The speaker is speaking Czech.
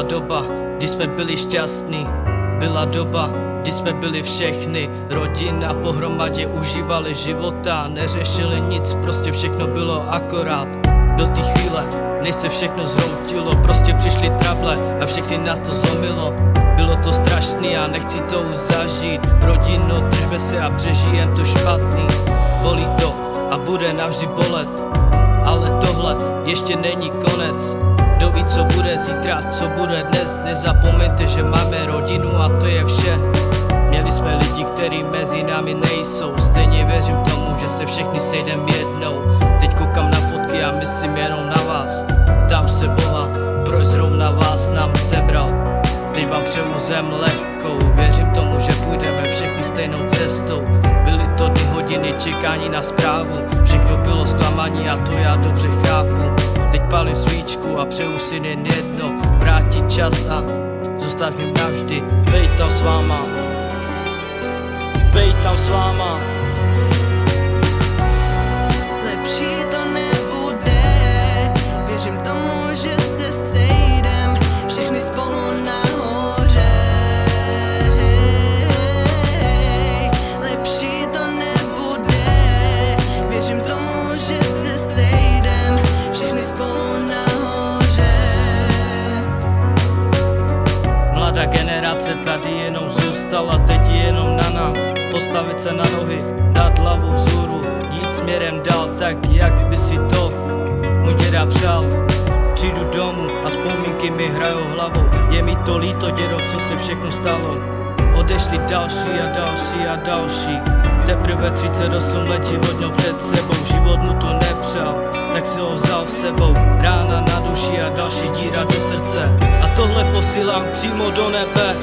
Byla doba, kdy jsme byli šťastní. Byla doba, kdy jsme byli všechny. Rodina pohromadě užívali života. Neřešili nic, prostě všechno bylo akorát. Do té chvíle, než se všechno zhroutilo, prostě přišly trable a všechny nás to zlomilo. Bylo to strašný a nechci to už zažít. Rodino, držme se a přežijem to špatný. Bolí to a bude navždy bolet, ale tohle ještě není konec. Kdo ví, co bude zítra, co bude dnes. Nezapomeňte, že máme rodinu a to je vše. Měli jsme lidi, kteří mezi námi nejsou. Stejně věřím tomu, že se všichni sejdem jednou. Teď koukám na fotky a myslím jenom na vás. Ptám se Boha, proč zrovna vás nám sebral. Teď vám přeju zem lehkou. Věřím tomu, že půjdeme všichni stejnou cestou. Byly to 2 hodiny čekání na zprávu. Všechno bylo zklamaní a to já dobře chápu. Teď palím svíčku a přeju si jen jedno. Vrátit čas a zůstat mě navždy. Bejt tam s váma. Bejt tam s váma. Lepší to nebude. Věřím tomu, že se sejdem všichni spolu nahoře. Lepší to nebude. Věřím tomu, že se sejdem všichni spolu nahoře. Mladá generace tady jenom zůstala, teď je jenom na nás postavit se na nohy, dát hlavu vzhůru, jít směrem dál, tak jak by si to můj děda přál. Přijdu domů a vzpomínky mi hrajou hlavou. Je mi to líto, dědo, co se všechno stalo. Odešli další a další a další. Teprve 38 let život měl před sebou. Život mu to nepřál, tak si ho vzal s sebou. Rána na duši a další díra do srdce. A tohle posílám přímo do nebe.